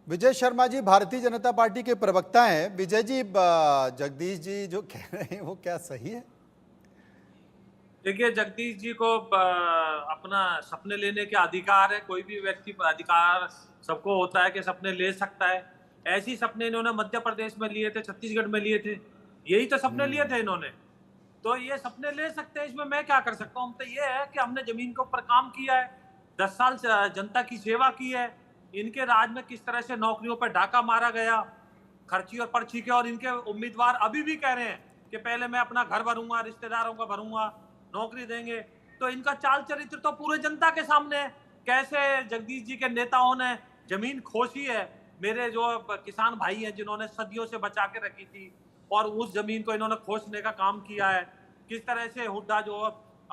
Vijay Sharma ji Bharatiya Janata party के प्रवक्ता हैं। विजय जी, जगदीश जी जो कह रहे हैं वो क्या सही है? देखिए, जगदीश जी को अपना सपने लेने के अधिकार है। कोई भी व्यक्ति अधिकार सबको होता है कि सपने ले सकता है। ऐसे ही सपने इन्होंने मध्य प्रदेश में लिए थे, छत्तीसगढ़ में लिए थे। यही तो सपने लिए थे इन्होंने। तो ये सपने ले सकते हैं, इसमें मैं क्या कर सकता हूँ? हम तो ये है कि हमने जमीन के ऊपर काम किया है, 10 साल से जनता की सेवा की है। इनके राज में किस तरह से नौकरियों पर डाका मारा गया, खर्ची और पर्ची के, और इनके उम्मीदवार अभी भी कह रहे हैं कि पहले मैं अपना घर भरूंगा, रिश्तेदारों का भरूंगा, नौकरी देंगे। तो इनका चाल चरित्र तो पूरे जनता के सामने है। कैसे जगदीश जी के नेताओं ने जमीन खोसी है। मेरे जो किसान भाई हैं जिन्होंने सदियों से बचा के रखी थी, और उस जमीन को इन्होंने खोसने का काम किया है। किस तरह से हुड्डा जो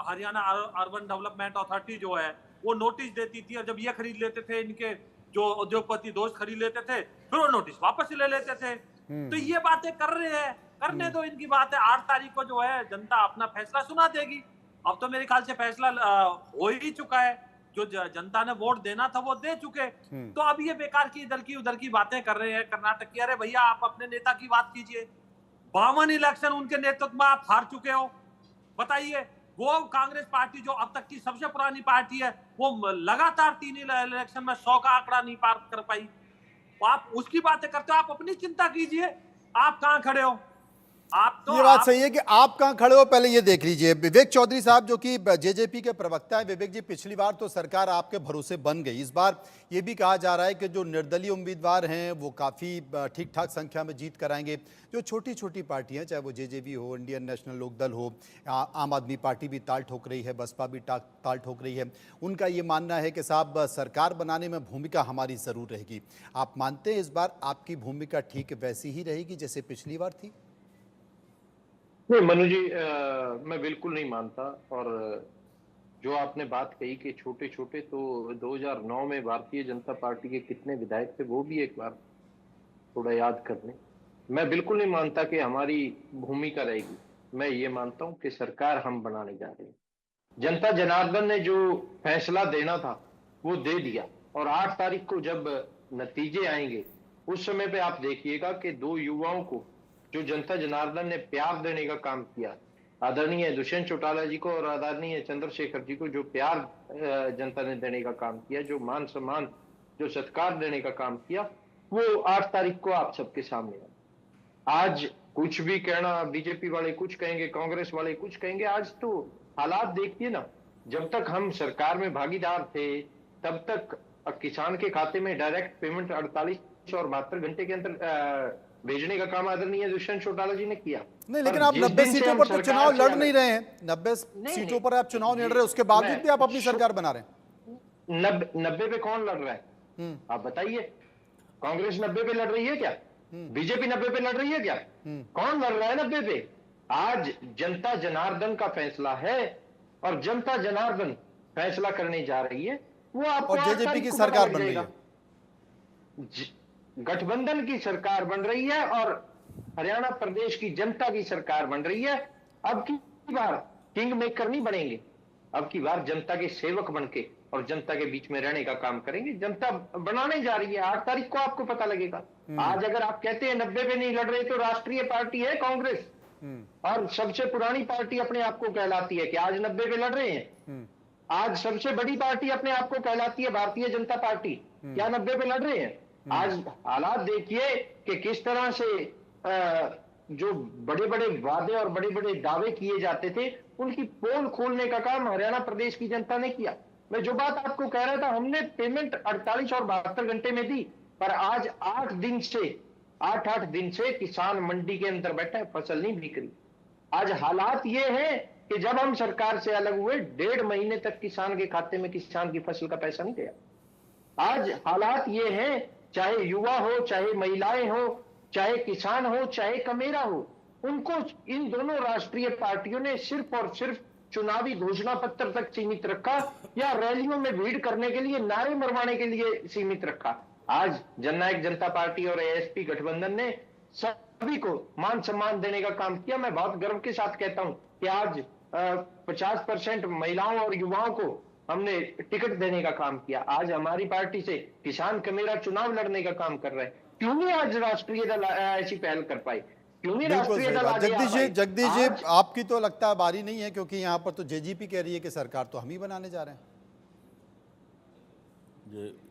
हरियाणा अर्बन डेवलपमेंट अथॉरिटी जो है वो नोटिस देती थी, और जब ये खरीद लेते थे, इनके जो उद्योगपति दोस्त खरीद लेते थे, फिर वो नोटिस वापस ले लेते थे। तो ये बातें कर रहे हैं, करने दो इनकी बात है। 8 तारीख को जो है जनता अपना फैसला सुना देगी। अब तो मेरे ख्याल से फैसला हो ही चुका है। जो जनता ने वोट देना था वो दे चुके। तो अब ये बेकार की इधर की उधर की बातें कर रहे हैं कर्नाटक की। अरे भैया, आप अपने नेता की बात कीजिए। 52 इलेक्शन उनके नेतृत्व में आप हार चुके हो। बताइए, वो कांग्रेस पार्टी जो अब तक की सबसे पुरानी पार्टी है, वो लगातार 3 इलेक्शन में 100 का आंकड़ा नहीं पार कर पाई। तो आप उसकी बातें करते हो, आप अपनी चिंता कीजिए। आप कहां खड़े हो? आप तो ये बात आप सही है कि आप कहां खड़े हो, पहले ये देख लीजिए। विवेक चौधरी साहब जो कि जेजेपी के प्रवक्ता हैं। विवेक जी, पिछली बार तो सरकार आपके भरोसे बन गई। इस बार ये भी कहा जा रहा है कि जो निर्दलीय उम्मीदवार हैं वो काफ़ी ठीक ठाक संख्या में जीत कराएंगे। जो छोटी छोटी पार्टियां, चाहे वो जेजेपी हो, इंडियन नेशनल लोकदल हो, आम आदमी पार्टी भी ताल ठोक रही है, बसपा भी ताल ठोक रही है, उनका ये मानना है कि साहब सरकार बनाने में भूमिका हमारी ज़रूर रहेगी। आप मानते हैं इस बार आपकी भूमिका ठीक वैसी ही रहेगी जैसे पिछली बार थी? नहीं मनु जी, मैं बिल्कुल नहीं मानता। और जो आपने बात कही कि छोटे छोटे, तो 2009 में भारतीय जनता पार्टी के कितने विधायक थे वो भी एक बार थोड़ा याद कर लें। मैं बिल्कुल नहीं मानता कि हमारी भूमिका रहेगी। मैं ये मानता हूं कि सरकार हम बनाने जा रहे हैं। जनता जनार्दन ने जो फैसला देना था वो दे दिया। और 8 तारीख को जब नतीजे आएंगे उस समय पे आप देखिएगा कि दो युवाओं को जो जनता जनार्दन ने प्यार देने का काम किया, आदरणीय दुष्यंत चौटाला जी को और आदरणीय चंद्रशेखर जी को जो प्यार जनता ने देने का काम किया, जो मान सम्मान, जो सत्कार देने का काम किया, वो 8 तारीख को आप सबके सामने है। आज कुछ भी कहना, बीजेपी वाले कुछ कहेंगे, कांग्रेस वाले कुछ कहेंगे, आज तो हालात देखिए ना। जब तक हम सरकार में भागीदार थे तब तक किसान के खाते में डायरेक्ट पेमेंट 48 और 72 घंटे के अंदर भेजने का काम आदरणीय दुष्यंत चौटाला जी ने किया। नहीं, पर लेकिन आप जिस 90 दिन से सीटों हम पर तो चुनाव सरकार से लड़ नहीं अलग, रहे हैं। 90 नहीं सीटों पर आप चुनाव नहीं नहीं लड़ रहे, उसके बावजूद भी आप अपनी मैं सरकार बना रहे हैं। 90 पे कौन लड़ रहा है? हम्म। आप बताइए। कांग्रेस 90 पे लड़ रही है क्या? बीजेपी 90 पे लड़ रही है क्या? कौन लड़ रहा है 90 पे? आज जनता जनार्दन का फैसला है, और जनता जनार्दन फैसला करने जा रही है। वो आपको और 8 जेजेपी तारीख की को पता सरकार लग बन रही जाएगा। है। गठबंधन की सरकार बन रही है और हरियाणा प्रदेश की जनता की सरकार बन रही है। अब की बार किंग मेकर नहीं बनेंगे, अब की बार जनता के सेवक बनके और जनता के बीच में रहने का काम करेंगे। जनता बनाने जा रही है, 8 तारीख को आपको पता लगेगा। आज अगर आप कहते हैं 90 पे नहीं लड़ रहे, तो राष्ट्रीय पार्टी है कांग्रेस, और सबसे पुरानी पार्टी अपने आप को कहलाती है कि आज 90 पे लड़ रहे हैं। आज सबसे बड़ी पार्टी अपने आप को कहलाती है भारतीय जनता पार्टी, क्या 90 पे लड़ रहे हैं? आज हालात देखिए कि किस तरह से जो बड़े बड़े वादे और बड़े बड़े दावे किए जाते थे, उनकी पोल खोलने का काम हरियाणा प्रदेश की जनता ने किया। मैं जो बात आपको कह रहा था, हमने पेमेंट 48 और 72 घंटे में दी, पर आज 8 दिन से किसान मंडी के अंदर बैठा है, फसल नहीं बिक रही। आज हालात ये है कि जब हम सरकार से अलग हुए 1.5 महीने तक किसान के खाते में किसान की फसल का पैसा नहीं गया। आज हालात ये हैं, चाहे युवा हो, चाहे महिलाएं हो, चाहे किसान हो, चाहे कमेरा हो, उनको इन दोनों राष्ट्रीय पार्टियों ने सिर्फ और सिर्फ चुनावी घोषणा पत्र तक सीमित रखा, या रैलियों में भीड़ करने के लिए, नारे मरवाने के लिए सीमित रखा। आज जननायक जनता पार्टी और एएसपी गठबंधन ने सभी को मान सम्मान देने का काम किया। मैं बहुत गर्व के साथ कहता हूं कि आज 50% महिलाओं और युवाओं को हमने टिकट देने का काम किया। आज हमारी पार्टी से किसान मेरा चुनाव लड़ने का काम कर रहे हैं। क्यों नहीं आज राष्ट्रीय दल ऐसी पहल कर पाई? क्यों नहीं बिल्कुल राष्ट्रीय सही दल बात। आगे आ पाई? जगदीश जी, आज आपकी तो लगता है बारी नहीं है, क्योंकि यहाँ पर तो जेजेपी कह रही है कि सरकार तो हम ही बनाने जा रहे हैं।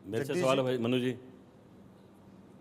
मेरे से सवाल है भाई मनु जी।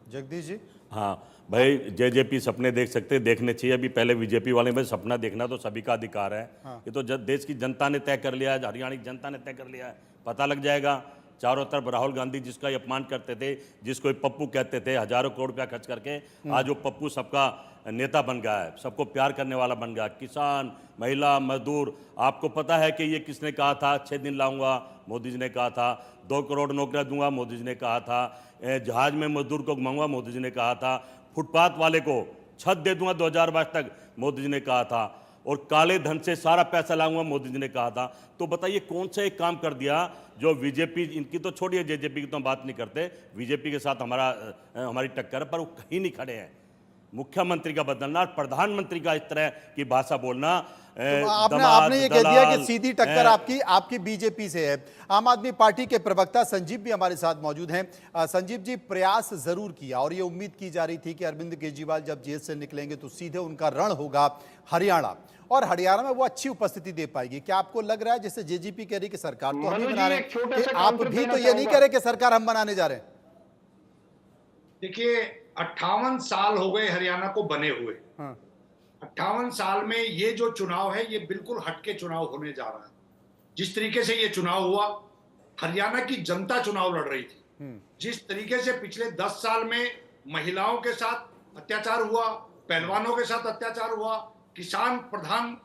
जगदीश जी, हाँ भाई, जेजेपी सपने देख सकते हैं, देखने चाहिए। अभी पहले बीजेपी वाले में सपना देखना तो सभी का अधिकार है। ये तो देश की जनता ने तय कर लिया है, हरियाणा की जनता ने तय कर लिया है। पता लग जाएगा। चारों तरफ राहुल गांधी जिसका ये अपमान करते थे, जिसको पप्पू कहते थे, हजारों करोड़ रुपया खर्च करके आज वो पप्पू सबका नेता बन गया है, सबको प्यार करने वाला बन गया। किसान, महिला, मजदूर, आपको पता है कि ये किसने कहा था 6 दिन लाऊंगा, मोदी जी ने कहा था। 2 करोड़ नौकरियां दूंगा, मोदी जी ने कहा था। जहाज में मजदूर को घुमाऊंगा, मोदी जी ने कहा था। फुटपाथ वाले को छत दे दूंगा 2022 तक, मोदी जी ने कहा था। और काले धन से सारा पैसा लाऊंगा, मोदी जी ने कहा था। तो बताइए कौन सा एक काम कर दिया जो बीजेपी, इनकी तो छोड़िए, जेजेपी की तो हम बात नहीं करते, बीजेपी के साथ हमारी टक्कर है, पर वो कहीं नहीं खड़े हैं। मुख्यमंत्री का बदलना, प्रधानमंत्री का इस तरह की भाषा बोलना, तो आपने ये कह दिया कि सीधी टक्कर आपकी बीजेपी से है। आम आदमी पार्टी के प्रवक्ता संजीव भी हमारे साथ मौजूद हैं। संजीव जी, प्रयास जरूर किया और ये उम्मीद की जा रही थी कि अरविंद केजरीवाल जब जेल से निकलेंगे तो सीधे उनका रण होगा हरियाणा, और हरियाणा में वो अच्छी उपस्थिति दे पाएगी। क्या आपको लग रहा है, जैसे जेजेपी कह रही कि सरकार तो हम ही बना रहे हैं, कि आप भी तो ये नहीं कह रहे कि सरकार हम बनाने जा रहे हैं? देखिए, 58 साल हो गए हरियाणा को बने हुए। 58 साल में ये जो चुनाव है, ये बिल्कुल हटके चुनाव होने जा रहा है। जिस तरीके से ये चुनाव हुआ, हरियाणा की जनता चुनाव लड़ रही थी। जिस तरीके से पिछले 10 साल में महिलाओं के साथ अत्याचार हुआ, पहलवानों के साथ अत्याचार हुआ, किसान प्रधान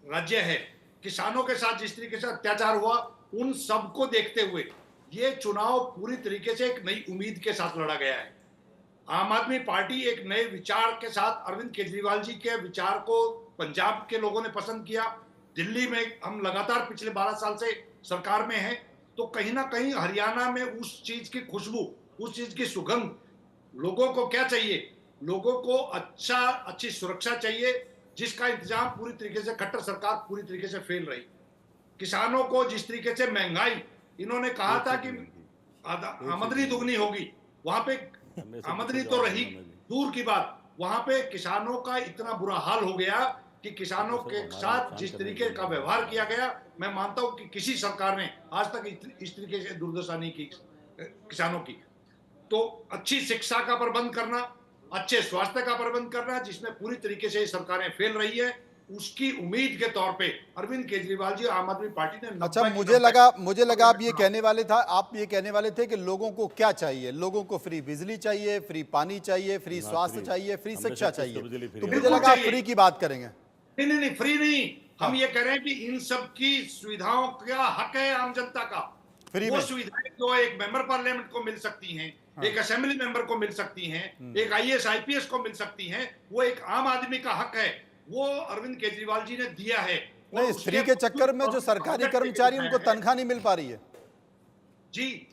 राज्य है, किसानों के साथ जिस तरीके से अत्याचार हुआ, उन सबको देखते हुए ये चुनाव पूरी तरीके से एक नई उम्मीद के साथ लड़ा गया है। आम आदमी पार्टी एक नए विचार के साथ, अरविंद केजरीवाल जी के विचार को पंजाब के लोगों ने पसंद किया। दिल्ली में हम लगातार पिछले 12 साल से सरकार में हैं, तो कहीं ना कहीं हरियाणा में उस चीज की खुशबू, उस चीज की सुगंध, लोगों को क्या चाहिए? लोगों को अच्छी सुरक्षा चाहिए, जिसका इंतजाम पूरी तरीके से खट्टर सरकार पूरी तरीके से फेल रही। किसानों को जिस तरीके से महंगाई, इन्होंने कहा था कि आमदनी दुगनी होगी, वहां पे आमदनी तो रही दूर की बात, वहां पे किसानों का इतना बुरा हाल हो गया कि किसानों के साथ जिस तरीके का व्यवहार किया गया, मैं मानता हूं कि किसी सरकार ने आज तक इस तरीके से दुर्दशा नहीं की किसानों की। तो अच्छी शिक्षा का प्रबंध करना, अच्छे स्वास्थ्य का प्रबंध करना, जिसमें पूरी तरीके से सरकारें फेल रही है, उसकी उम्मीद के तौर पे अरविंद केजरीवाल जी, आम आदमी पार्टी ने। अच्छा, मुझे लगा आप ये कहने वाले थे कि लोगों को क्या चाहिए? लोगों को फ्री बिजली चाहिए, फ्री पानी चाहिए, फ्री स्वास्थ्य चाहिए, फ्री शिक्षा चाहिए। तो मुझे लगा आप फ्री की बात करेंगे। नहीं, फ्री नहीं। हम ये कह रहे हैं कि इन सब की सुविधाओं का हक है आम जनता का। वो सुविधाएं जो एक मेंबर पार्लियामेंट को मिल सकती हैं, एक असेंबली मेंबर को मिल सकती हैं, एक IAS IPS को मिल सकती हैं, वो एक आम आदमी का हक है। वो अरविंद केजरीवाल जी ने दिया है। नहीं, फ्री के चक्कर में जो सरकारी कर्मचारी, उनको तनख्वाह नहीं मिल पा रही है। जी,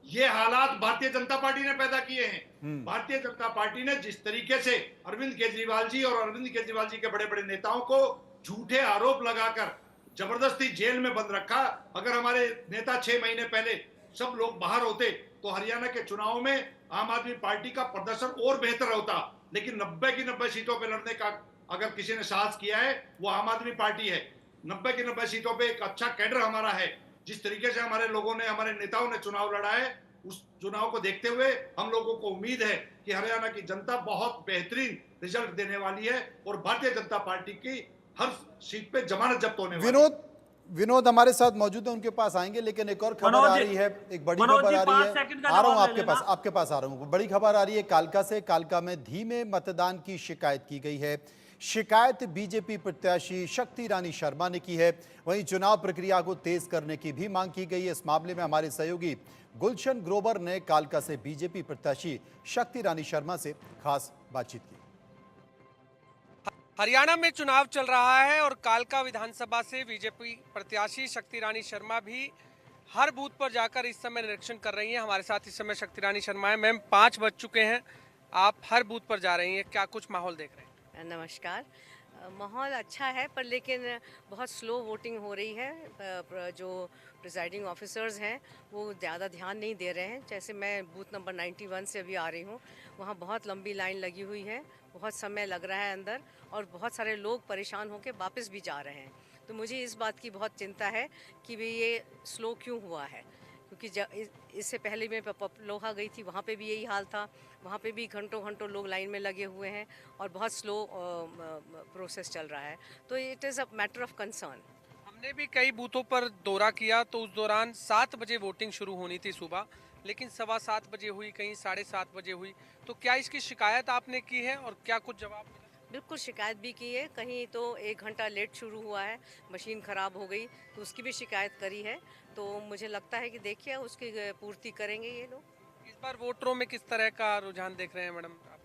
ये हालात भारतीय जनता पार्टी ने पैदा किए हैं। भारतीय जनता पार्टी ने जिस तरीके से अरविंद केजरीवाल जी और अरविंद केजरीवाल जी के बड़े बड़े नेताओं को झूठे आरोप लगाकर जबरदस्ती जेल में बंद रखा। अगर हमारे नेता 6 महीने पहले सब लोग बाहर होते तो हरियाणा के चुनाव में आम आदमी पार्टी का प्रदर्शन और बेहतर होता। लेकिन 90 की 90 सीटों पर लड़ने का अगर किसी ने साहस किया है, वो आम आदमी पार्टी है। 90 की 90 सीटों पे एक अच्छा कैडर हमारा है। जिस तरीके से हमारे लोगों ने, हमारे नेताओं ने चुनाव लड़ा है, उस चुनाव को देखते हुए हम लोगों को उम्मीद है कि हरियाणा की जनता बहुत बेहतरीन रिजल्ट देने वाली है और भारतीय जनता पार्टी की हर सीट पे जमानत जब्त होने वाली है। विनोद हमारे साथ मौजूद है, उनके पास आएंगे, लेकिन एक और खबर आ रही है, एक बड़ी खबर आ रही है। आ रहा हूं आपके पास आ रहा हूं। बड़ी खबर आ रही है कालका से। कालका में धीमे मतदान की शिकायत की गई है। शिकायत बीजेपी प्रत्याशी शक्ति रानी शर्मा ने की है। वहीं चुनाव प्रक्रिया को तेज करने की भी मांग की गई है। इस मामले में हमारे सहयोगी गुलशन ग्रोवर ने कालका से बीजेपी प्रत्याशी शक्ति रानी शर्मा से खास बातचीत की। हरियाणा में चुनाव चल रहा है और कालका विधानसभा से बीजेपी प्रत्याशी शक्ति रानी शर्मा भी हर बूथ पर जाकर इस समय निरीक्षण कर रही हैं। हमारे साथ इस समय शक्ति रानी शर्मा है। मैम, 5 बज चुके हैं, आप हर बूथ पर जा रही हैं, क्या कुछ माहौल देख रहे हैं? नमस्कार। माहौल अच्छा है, पर लेकिन बहुत स्लो वोटिंग हो रही है। जो प्रिजाइडिंग ऑफिसर्स हैं वो ज़्यादा ध्यान नहीं दे रहे हैं। जैसे मैं बूथ नंबर 91 से अभी आ रही हूँ, वहाँ बहुत लंबी लाइन लगी हुई है, बहुत समय लग रहा है अंदर, और बहुत सारे लोग परेशान होकर वापस भी जा रहे हैं। तो मुझे इस बात की बहुत चिंता है कि भाई ये स्लो क्यों हुआ है, क्योंकि इससे पहले मैं लोहा गई थी, वहाँ पे भी यही हाल था। वहाँ पे भी घंटों घंटों लोग लाइन में लगे हुए हैं और बहुत स्लो प्रोसेस चल रहा है। तो it is a matter of concern. हमने भी कई बूथों पर दौरा किया, तो उस दौरान 7 बजे वोटिंग शुरू होनी थी सुबह, लेकिन 7:15 बजे हुई, कहीं 7:30 बजे हुई। तो क्या इसकी शिकायत आपने की है और क्या कुछ जवाब मिला? बिल्कुल शिकायत भी की है, कहीं तो 1 घंटा लेट शुरू हुआ है, मशीन ख़राब हो गई, तो उसकी भी शिकायत करी है। तो मुझे लगता है कि देखिए उसकी पूर्ति करेंगे ये लोग। इस बार वोटरों में किस तरह का रुझान देख रहे हैं मैडम आप?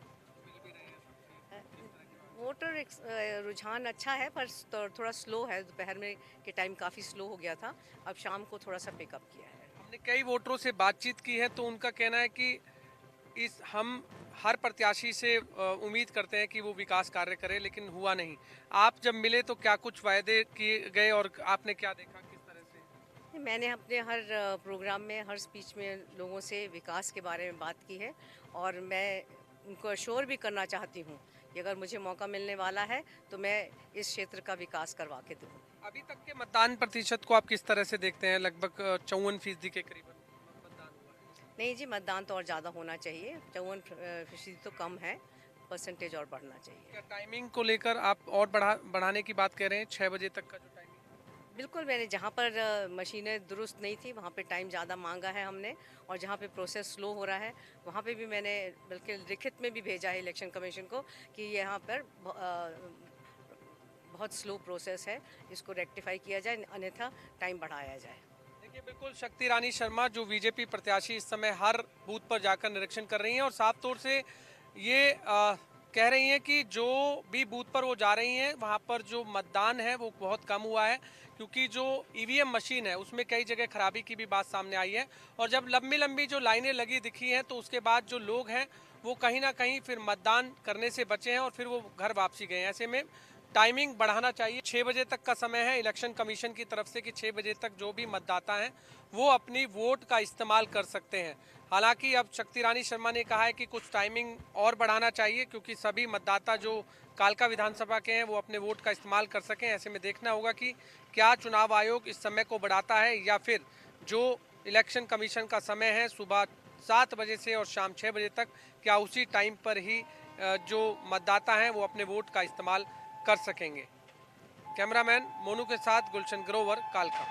मिल भी रहे हैं? वोटर रुझान अच्छा है, पर थोड़ा स्लो है। दोपहर में के टाइम काफ़ी स्लो हो गया था, अब शाम को थोड़ा सा पिकअप किया है। हमने कई वोटरों से बातचीत की है, तो उनका कहना है कि हम हर प्रत्याशी से उम्मीद करते हैं कि वो विकास कार्य करे, लेकिन हुआ नहीं। आप जब मिले तो क्या कुछ वायदे किए गए और आपने क्या देखा, किस तरह से? मैंने अपने हर प्रोग्राम में, हर स्पीच में लोगों से विकास के बारे में बात की है, और मैं उनको अश्योर भी करना चाहती हूँ कि अगर मुझे मौका मिलने वाला है तो मैं इस क्षेत्र का विकास करवा के दूँ। अभी तक के मतदान प्रतिशत को आप किस तरह से देखते हैं? लगभग 54% के करीबन मतदान हुआ है। नहीं जी, मतदान तो और ज़्यादा होना चाहिए। 54% तो कम है, परसेंटेज और बढ़ना चाहिए। क्या टाइमिंग को लेकर आप और बढ़ाने की बात कह रहे हैं? 6 बजे तक का जो टाइमिंग? बिल्कुल, मैंने जहाँ पर मशीनें दुरुस्त नहीं थी वहाँ पे टाइम ज़्यादा मांगा है हमने, और जहाँ पे प्रोसेस स्लो हो रहा है वहाँ पे भी मैंने बल्कि लिखित में भी भेजा है इलेक्शन कमीशन को कि यहाँ पर बहुत स्लो प्रोसेस है, इसको रेक्टिफाई किया जाए, अन्यथा टाइम बढ़ाया जाए। देखिए, बिल्कुल शक्ति रानी शर्मा जो बीजेपी प्रत्याशी इस समय हर बूथ पर जाकर निरीक्षण कर रही हैं, और साफ तौर से ये कह रही हैं कि जो भी बूथ पर वो जा रही हैं वहाँ पर जो मतदान है वो बहुत कम हुआ है, क्योंकि जो ईवीएम मशीन है उसमें कई जगह खराबी की भी बात सामने आई है। और जब लंबी लंबी जो लाइनें लगी दिखी हैं, तो उसके बाद जो लोग हैं वो कहीं ना कहीं फिर मतदान करने से बचे हैं और फिर वो घर वापसी गए हैं। ऐसे में टाइमिंग बढ़ाना चाहिए। 6 बजे तक का समय है इलेक्शन कमीशन की तरफ से कि 6 बजे तक जो भी मतदाता हैं वो अपनी वोट का इस्तेमाल कर सकते हैं। हालांकि अब शक्ति रानी शर्मा ने कहा है कि कुछ टाइमिंग और बढ़ाना चाहिए, क्योंकि सभी मतदाता जो कालका विधानसभा के हैं वो अपने वोट का इस्तेमाल कर सकें। ऐसे में देखना होगा कि क्या चुनाव आयोग इस समय को बढ़ाता है, या फिर जो इलेक्शन कमीशन का समय है सुबह 7 बजे से और शाम 6 बजे तक, क्या उसी टाइम पर ही जो मतदाता हैं वो अपने वोट का इस्तेमाल कर सकेंगे। कैमरामैन मोनू के साथ गुलशन ग्रोवर, कालका।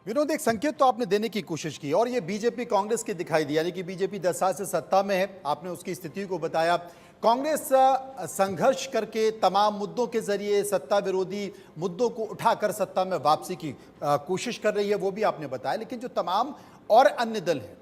विनोद, एक संकेत तो आपने देने की कोशिश की और ये बीजेपी कांग्रेस की दिखाई दी, यानी कि बीजेपी 10 साल से सत्ता में है, आपने उसकी स्थिति को बताया। कांग्रेस संघर्ष करके तमाम मुद्दों के जरिए सत्ता विरोधी मुद्दों को उठाकर सत्ता में वापसी की कोशिश कर रही है, वो भी आपने बताया। लेकिन जो तमाम और अन्य दल हैं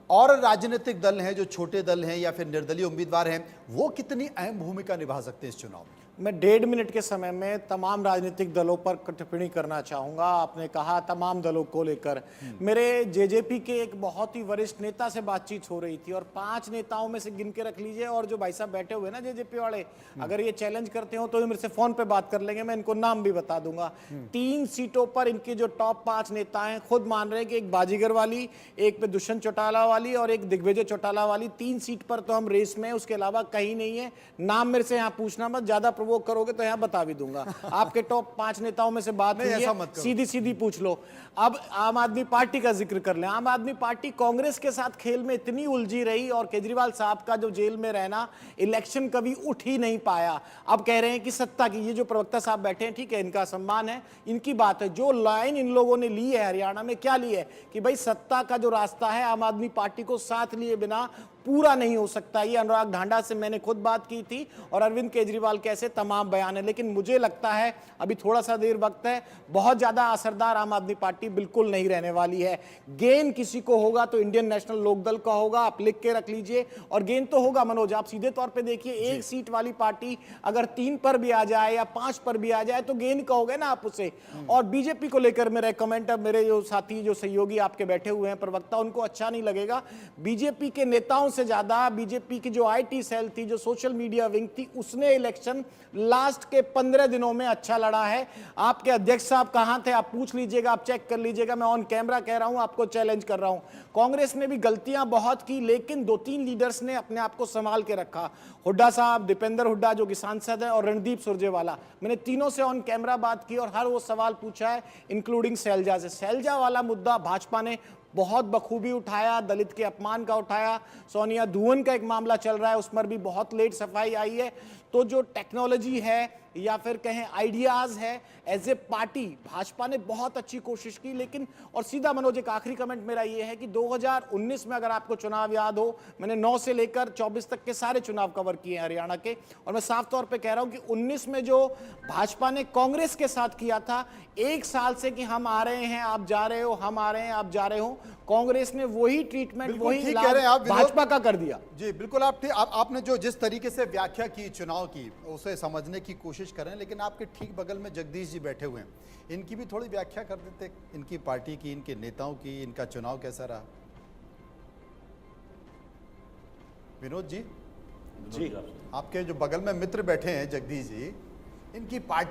और राजनीतिक दल हैं, जो छोटे दल हैं या फिर निर्दलीय उम्मीदवार हैं, वो कितनी अहम भूमिका निभा सकते हैं इस चुनाव में? मैं 1.5 मिनट के समय में तमाम राजनीतिक दलों पर टिप्पणी करना चाहूँगा। आपने कहा तमाम दलों को लेकर, मेरे जेजेपी के एक बहुत ही वरिष्ठ नेता से बातचीत हो रही थी और 5 नेताओं में से गिन के रख लीजिए, और जो भाई साहब बैठे हुए ना जेजेपी वाले, अगर ये चैलेंज करते हो तो ये मेरे से फ़ोन पे बात कर लेंगे, मैं इनको नाम भी बता दूंगा। 3 सीटों पर इनके जो टॉप 5 नेता हैं खुद मान रहे हैं कि एक बाजीगर वाली, एक पे दुष्यंत चौटाला वाली और एक दिग्विजय चौटाला वाली, 3 सीट पर तो हम रेस में, उसके अलावा कहीं नहीं है। नाम मेरे से यहाँ पूछना मत, ज्यादा वो करोगे तो यहां बता भी दूंगा। आपके टॉप 5 नेताओं में से बात हुई है, सीधी सीधी पूछ लो। अब आम आदमी पार्टी का जिक्र कर लें। आम आदमी पार्टी कांग्रेस के साथ खेल में इतनी उलझी रही, और केजरीवाल साहब का जो जेल में रहना, इलेक्शन कभी उठ ही नहीं पाया। अब कह रहे हैं कि सत्ता की, ये जो प्रवक्ता साहब बैठे हैं, ठीक है, इनका सम्मान है, इनकी बात है। जो लाइन इन लोगों ने ली है हरियाणा में, क्या ली है कि भाई सत्ता का जो रास्ता है आम आदमी पार्टी को साथ लिए बिना पूरा नहीं हो सकता। ये अनुराग ढांडा से मैंने खुद बात की थी और अरविंद केजरीवाल के ऐसे तमाम बयान है। लेकिन मुझे लगता है अभी थोड़ा सा देर वक्त है, बहुत ज्यादा असरदार आम आदमी पार्टी बिल्कुल नहीं रहने वाली है। गेन किसी को होगा तो इंडियन नेशनल लोकदल का होगा, आप लिख के रख लीजिए। और गेन तो होगा मनोज, आप सीधे तौर पे देखिए, एक सीट वाली पार्टी अगर 3 पर भी आ जाए या 5 पर भी आ जाए तो गेन कहोगे ना आप उसे। और बीजेपी को लेकर मेरा कमेंट, अब मेरे जो साथी, जो सहयोगी आपके बैठे हुए हैं प्रवक्ता, उनको अच्छा नहीं लगेगा। बीजेपी के नेताओं से ज्यादा बीजेपी की जो आईटी सेल थी, जो सोशल मीडिया विंग थी, उसने इलेक्शन लास्ट के 15 दिनों में अच्छा लड़ा है। आपके अध्यक्ष साहब कहां थे, आप पूछ लीजिएगा, आप चेक कर लीजिएगा, मैं ऑन कैमरा कह रहा हूं, आपको चैलेंज कर रहा हूं। कांग्रेस ने भी गलतियां बहुत की, लेकिन 2-3 लीडर्स ने अपने आप को संभाल के रखा। हुड्डा साहब, दीपेंद्र हुड्डा जो कि सांसद है, और रणदीप सुरजेवाला, मैंने तीनों से ऑन कैमरा बात की और हर वो सवाल पूछा है, इंक्लूडिंग शैलजा से। शैलजा वाला मुद्दा भाजपा ने बहुत बखूबी उठाया, दलित के अपमान का उठाया। सोनिया दुहन का एक मामला चल रहा है, उस पर भी बहुत लेट सफाई आई है। तो जो टेक्नोलॉजी है या फिर कहें आइडियाज है, एज ए पार्टी भाजपा ने बहुत अच्छी कोशिश की। लेकिन और सीधा मनोज, एक आखिरी कमेंट मेरा ये है कि 2019 में अगर आपको चुनाव याद हो, मैंने 9 से लेकर 24 तक के सारे चुनाव कवर किए हैं हरियाणा के, और मैं साफ तौर पे कह रहा हूं कि 19 में जो भाजपा ने कांग्रेस के साथ किया था, 1 साल से कि हम आ रहे हैं आप जा रहे हो, हम आ रहे हैं आप जा रहे हो, कांग्रेस ने वही ट्रीटमेंट, बिल्कुल वही ठीक कह रहे हैं आप, इलाज भाजपा का कर दिया। जी बिल्कुल, आपने जो जिस तरीके से व्याख्या की चुनाव की, उसे समझने की कोशिश करें, लेकिन आपके ठीक बगल में जगदीश जी बैठे हुए हैं, इनकी भी थोड़ी व्याख्या कर देते, इनकी पार्टी की, इनके नेताओं की, इनका चुनाव कैसा रहा। विनोद जी, जी आपके जो बगल में मित्र बैठे हैं जगदीश जी, इनकी पार्टी